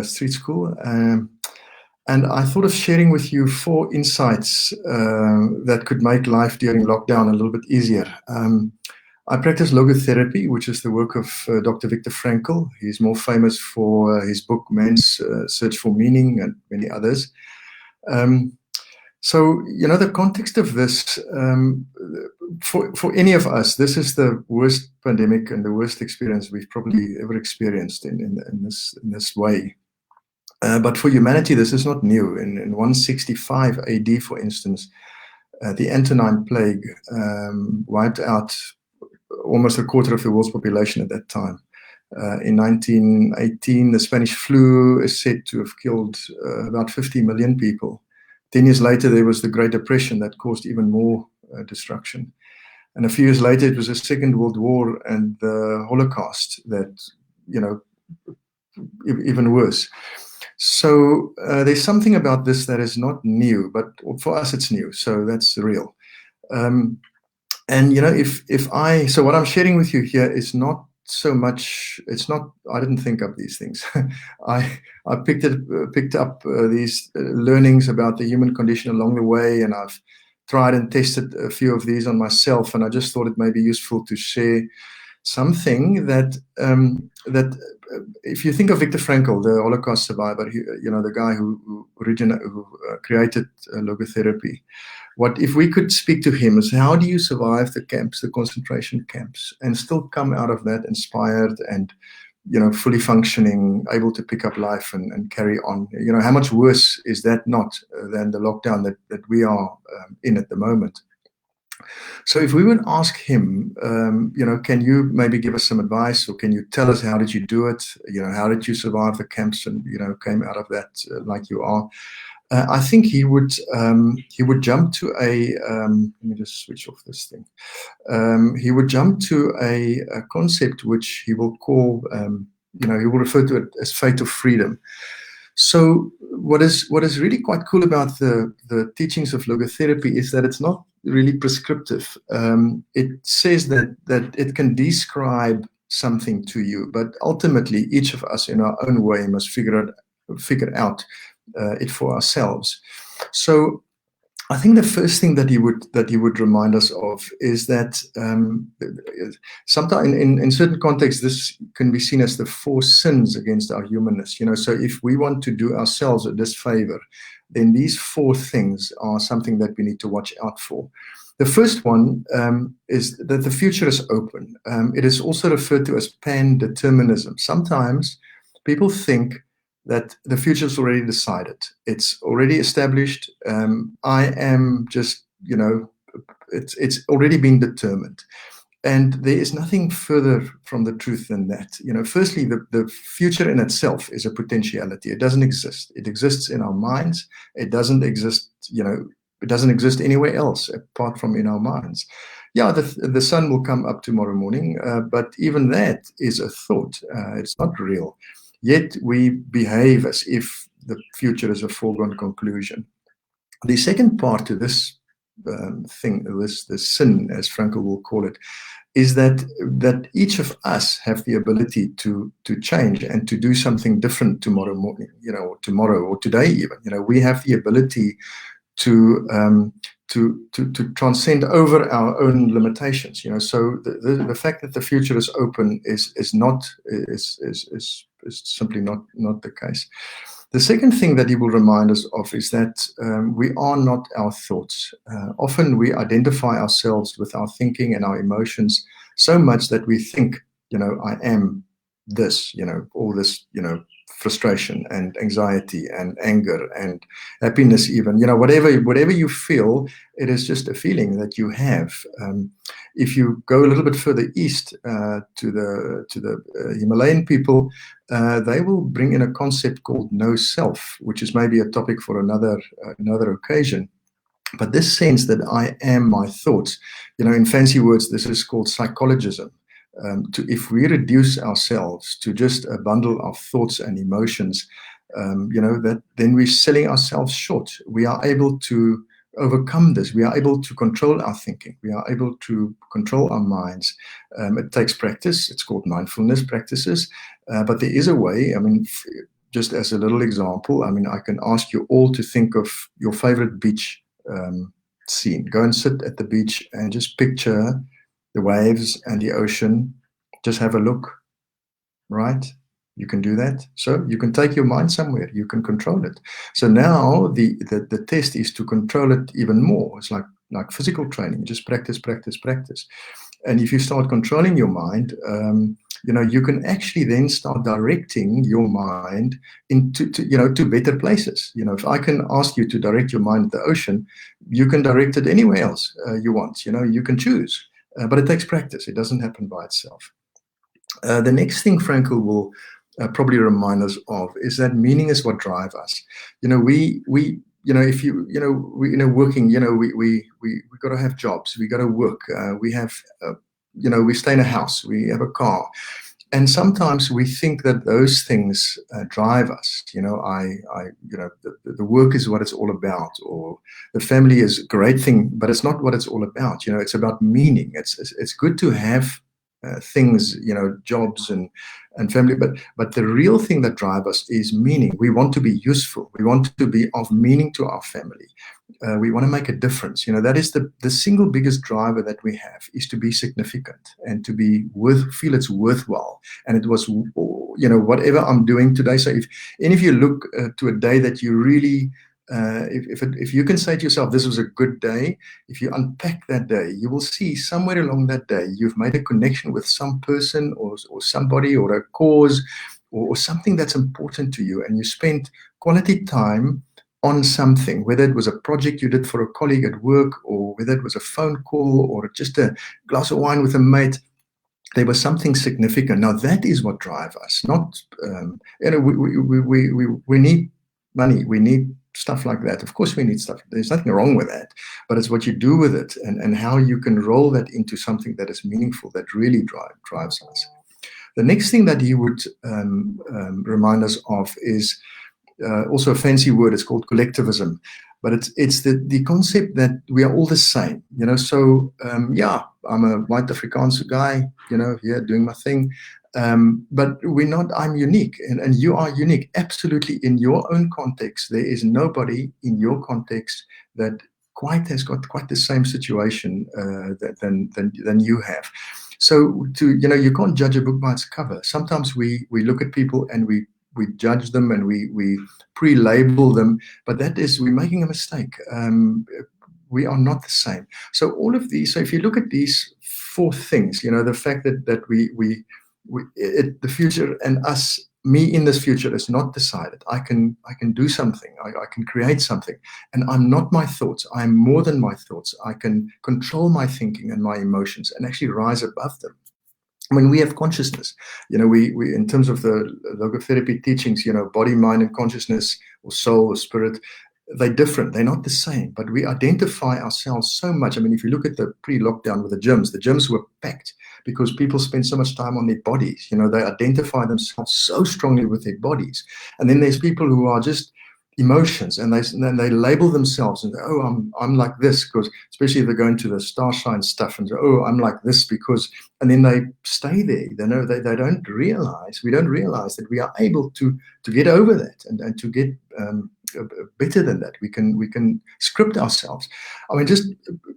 street school. And I thought of sharing with you 4 insights that could make life during lockdown a little bit easier. I practice logotherapy, which is the work of Dr. Viktor Frankl. He's more famous for his book, Man's Search for Meaning, and many others. So, the context of this, for any of us, this is the worst pandemic and the worst experience we've probably ever experienced in this way. But for humanity, this is not new. In 165 AD, for instance, the Antonine Plague wiped out almost a quarter of the world's population at that time. In 1918, the Spanish flu is said to have killed about 50 million people. 10 years later, there was the Great Depression that caused even more destruction. And a few years later, it was the Second World War and the Holocaust that, even worse. So there's something about this that is not new, but for us it's new, so that's real. And so what I'm sharing with you here is not so much, I didn't think up these things. I picked up these learnings about the human condition along the way, and I've tried and tested a few of these on myself, and I just thought it may be useful to share something that if you think of Viktor Frankl, the Holocaust survivor, the guy who created logotherapy, what if we could speak to him is, how do you survive the camps, the concentration camps, and still come out of that inspired and fully functioning, able to pick up life and carry on? How much worse is that not than the lockdown that we are in at the moment? So if we would ask him, can you maybe give us some advice, or can you tell us how did you do it? How did you survive the camps and came out of that like you are? I think he would jump to a. Let me just switch off this thing. He would jump to a concept which he will call, he will refer to it as fate of freedom. So what is really quite cool about the teachings of logotherapy is that it's not really prescriptive. It says that it can describe something to you, but ultimately each of us in our own way must figure out it for ourselves. So I think the first thing that he would remind us of is that sometimes in certain contexts this can be seen as the 4 sins against our humanness. So if we want to do ourselves a disfavor, then these 4 things are something that we need to watch out for. The first one is that the future is open. It is also referred to as pan-determinism. Sometimes people think that the future is already decided. It's already established. I am just, it's already been determined. And there is nothing further from the truth than that. Firstly, the future in itself is a potentiality. It doesn't exist. It exists in our minds. It doesn't exist, it doesn't exist anywhere else apart from in our minds. Yeah, the sun will come up tomorrow morning, but even that is a thought. It's not real. Yet we behave as if the future is a foregone conclusion. The second part to this thing, this sin, as Frankl will call it, is that each of us have the ability to change and to do something different tomorrow morning, or tomorrow or today even. We have the ability to transcend over our own limitations. So the fact that the future is open is simply not the case. The second thing that he will remind us of is that we are not our thoughts. Often we identify ourselves with our thinking and our emotions so much that we think, I am this, all this, frustration and anxiety and anger and happiness even, whatever you feel, it is just a feeling that you have. If you go a little bit further east to the Himalayan people, they will bring in a concept called no self, which is maybe a topic for another occasion. But this sense that I am my thoughts, in fancy words, this is called psychologism. If we reduce ourselves to just a bundle of thoughts and emotions, then we're selling ourselves short. We are able to overcome this. We are able to control our thinking. We are able to control our minds. It takes practice. It's called mindfulness practices. But there is a way. just as a little example, I mean, I can ask you all to think of your favorite beach scene. Go and sit at the beach and just picture the waves and the ocean. Just have a look, right? You can do that. So you can take your mind somewhere. You can control it. So now the test is to control it even more. It's like physical training. Just practice, practice, practice. And if you start controlling your mind, you can actually then start directing your mind to better places. If I can ask you to direct your mind at the ocean, you can direct it anywhere else you want. You can choose, but it takes practice. It doesn't happen by itself. The next thing Frankl will probably remind us of is that meaning is what drives us. If we working, we got to have jobs, we got to work, we have, we stay in a house, we have a car, and sometimes we think that those things drive us. The work is what it's all about, or the family is a great thing, but it's not what it's all about. It's about meaning. It's good to have things, jobs and family, but the real thing that drives us is meaning. We want to be useful. We want to be of meaning to our family. We want to make a difference. That is the single biggest driver that we have, is to be significant and to be feel it's worthwhile. And it was, whatever I'm doing today. So if you look to a day that you really, if you can say to yourself, this was a good day, if you unpack that day, you will see somewhere along that day, you've made a connection with some person or somebody or a cause or something that's important to you. And you spent quality time on something, whether it was a project you did for a colleague at work, or whether it was a phone call or just a glass of wine with a mate. There was something significant. Now that is what drives us. Not, we need money. We need stuff like that. Of course we need stuff. There's nothing wrong with that, but it's what you do with it and how you can roll that into something that is meaningful, that really drives us. The next thing that he would remind us of is also a fancy word. It's called collectivism, but it's the concept that we are all the same. So I'm a white Afrikaans guy, here doing my thing. But we're not. I'm unique, and you are unique. Absolutely, in your own context, there is nobody in your context that has got quite the same situation than you have. So you can't judge a book by its cover. Sometimes we look at people and we judge them and we pre-label them, but we're making a mistake. We are not the same. So all of these. So if you look at these four things, the fact that the future and me in this future is not decided. I can do something. I can create something, and I'm not my thoughts. I'm more than my thoughts. I can control my thinking and my emotions and actually rise above them. When we have consciousness, we in terms of the logotherapy teachings, body, mind, and consciousness, or soul, or spirit, they're different. They're not the same, but we identify ourselves so much. I mean, if you look at the pre-lockdown with the gyms were packed because people spend so much time on their bodies. They identify themselves so strongly with their bodies. And then there's people who are just emotions, and they label themselves and say, oh, I'm like this, because especially if they go into the star sign stuff and say, oh, I'm like this because, and then they stay there. They don't realize, we don't realize that we are able to get over that and to get better than that. We can script ourselves. I mean, just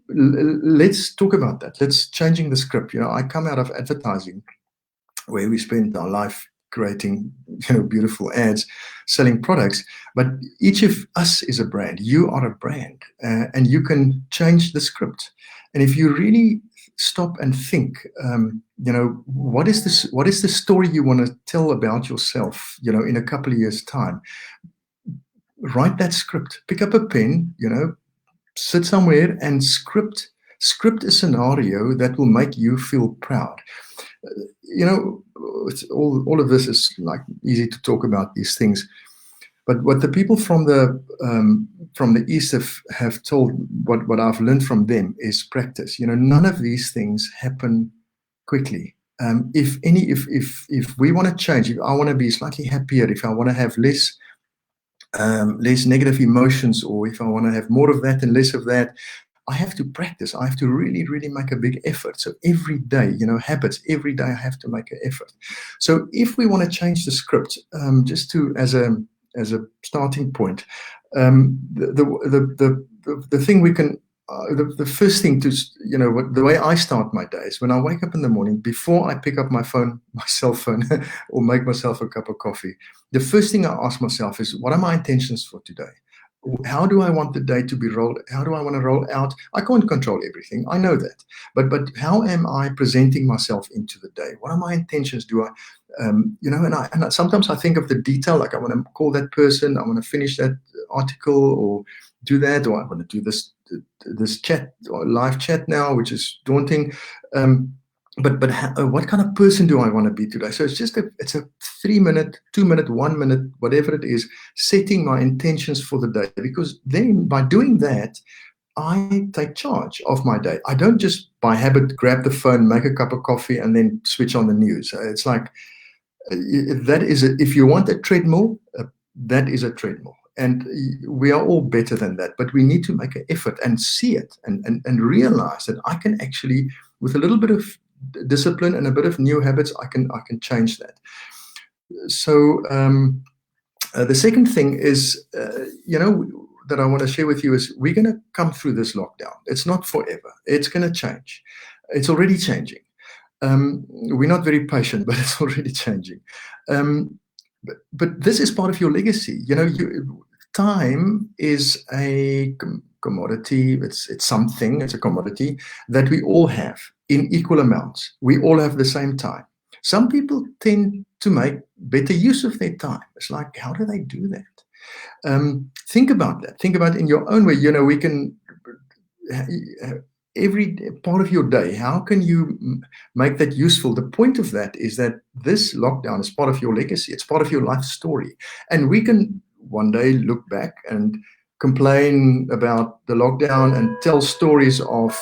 let's talk about that. Let's changing the script. I come out of advertising where we spend our life creating beautiful ads, selling products, but each of us is a brand. You are a brand, and you can change the script. And if you really stop and think, what is the story you want to tell about yourself, in a couple of years' time? Write that script. Pick up a pen, sit somewhere and script a scenario that will make you feel proud. It's all of this is like easy to talk about these things, but what the people from the East have told, what I've learned from them is practice. None of these things happen quickly. If we want to change, if I want to be slightly happier, if I want to have less negative emotions, or if I want to have more of that and less of that, I have to practice. I have to really, really make a big effort. So every day, habits, every day I have to make an effort. So if we want to change the script, just to as a starting point, the thing we can, the first thing to, the way I start my day is when I wake up in the morning, before I pick up my cell phone, or make myself a cup of coffee, the first thing I ask myself is, what are my intentions for today? How do I want the day to be rolled? How do I want to roll out? I can't control everything. I know that. But how am I presenting myself into the day? What are my intentions? Do I, and sometimes I think of the detail, like I want to call that person, I want to finish that article or do that, or I want to do this chat or live chat now, which is daunting. But what kind of person do I want to be today? So it's a 3 minute, 2 minute, 1 minute, whatever it is, setting my intentions for the day. Because then by doing that, I take charge of my day. I don't just by habit grab the phone, make a cup of coffee, and then switch on the news. It's like, if you want a treadmill, that is a treadmill. And we are all better than that, but we need to make an effort and see it and realize that I can actually, with a little bit of discipline and a bit of new habits, I can change that. So the second thing is, that I want to share with you is we're going to come through this lockdown. It's not forever. It's going to change. It's already changing. We're not very patient, but it's already changing. But this is part of your legacy. Time is a commodity. It's something. It's a commodity that we all have in equal amounts. We all have the same time. Some people tend to make better use of their time. It's like, how do they do that? Think about that. Think about it in your own way. We can, every part of your day, how can you make that useful? The point of that is that this lockdown is part of your legacy. It's part of your life story. And we can one day look back and complain about the lockdown and tell stories of,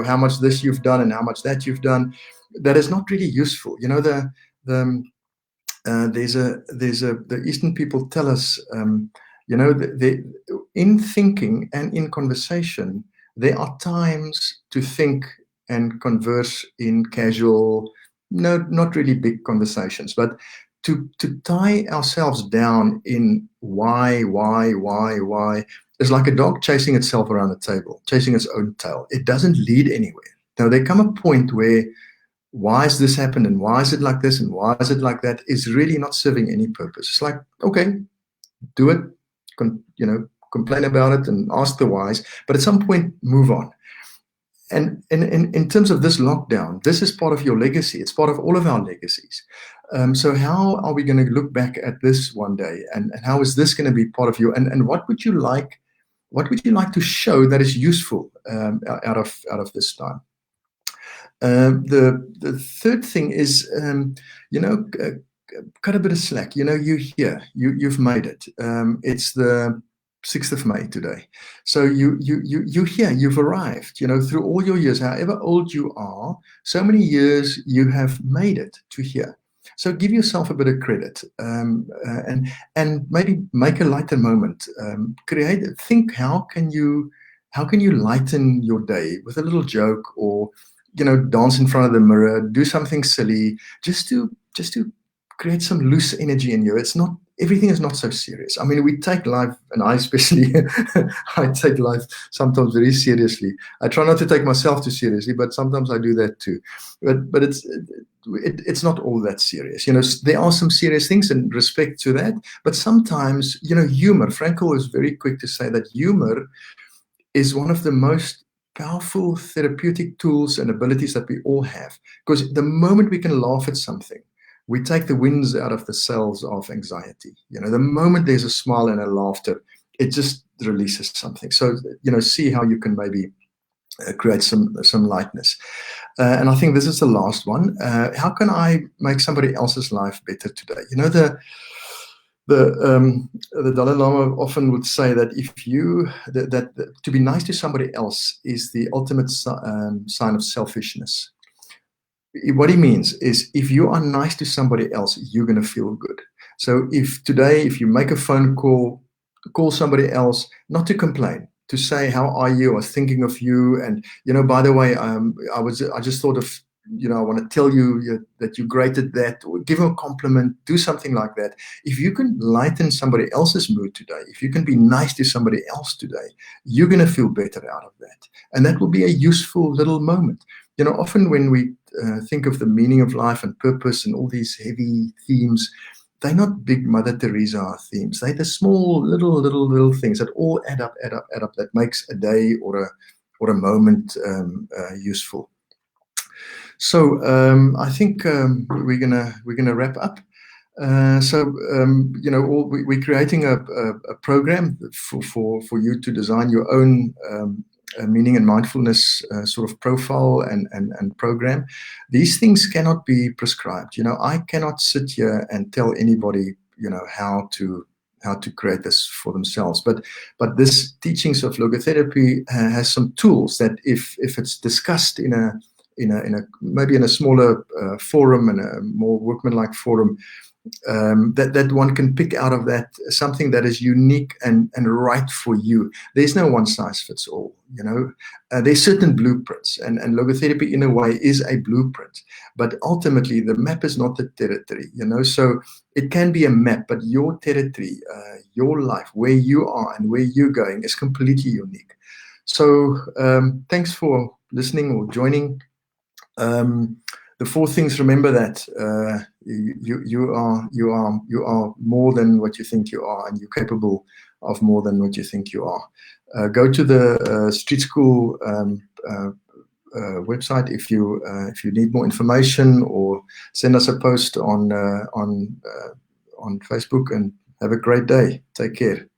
how much this you've done and how much that you've done. That is not really useful. The Eastern people tell us, in thinking and in conversation, there are times to think and converse in casual, not really big conversations, but to tie ourselves down in why is like a dog chasing itself around a table, chasing its own tail. It doesn't lead anywhere. Now, there come a point where why has this happened and why is it like this and why is it like that is really not serving any purpose. It's like, okay, do it, complain about it and ask the whys, but at some point move on. And in terms of this lockdown, this is part of your legacy. It's part of all of our legacies. So how are we going to look back at this one day, and how is this going to be part of you? And what would you like to show that is useful out of this time? The third thing is, cut a bit of slack. You're here. You've made it. It's the 6th of May today. So you're here. You've arrived. Through all your years, however old you are, so many years you have made it to here. So give yourself a bit of credit, and maybe make a lighter moment. Think how can you lighten your day with a little joke, or dance in front of the mirror, do something silly, just to create some loose energy in you. Everything is not so serious. I mean, we take life, and I especially, I take life sometimes very seriously. I try not to take myself too seriously, but sometimes I do that too. But it's not all that serious. There are some serious things in respect to that, but sometimes, humor. Frankl is very quick to say that humor is one of the most powerful therapeutic tools and abilities that we all have. Because the moment we can laugh at something, we take the winds out of the sails of anxiety. The moment there's a smile and a laughter, it just releases something. So, see how you can maybe create some lightness. And I think this is the last one. How can I make somebody else's life better today? The Dalai Lama often would say that that to be nice to somebody else is the ultimate sign of selfishness. What he means is, if you are nice to somebody else, you're going to feel good. So if you make a phone call somebody else, not to complain, to say, how are you? I was thinking of you. And, by the way, I just thought of, I want to tell you that you're great at that, or give them a compliment, do something like that. If you can lighten somebody else's mood today, if you can be nice to somebody else today, you're going to feel better out of that. And that will be a useful little moment. Often when we think of the meaning of life and purpose and all these heavy themes, they're not big Mother Teresa themes. They're the small, little things that all add up, that makes a day or a moment useful. So I think we're gonna wrap up. We're creating a program for you to design your own meaning and mindfulness sort of profile and program. These things cannot be prescribed. I cannot sit here and tell anybody how to create this for themselves. But this teachings of logotherapy has some tools that if it's discussed in a maybe in a smaller forum and a more workmanlike forum, that one can pick out of that something that is unique and right for you. There's no one size fits all. There's certain blueprints, and logotherapy in a way is a blueprint, but ultimately the map is not the territory. So it can be a map, but your territory, your life, where you are and where you're going is completely unique. So thanks for listening or joining. The 4 things, remember that you are more than what you think you are, and you're capable of more than what you think you are. Go to the Street School website if you need more information, or send us a post on Facebook, and have a great day. Take care.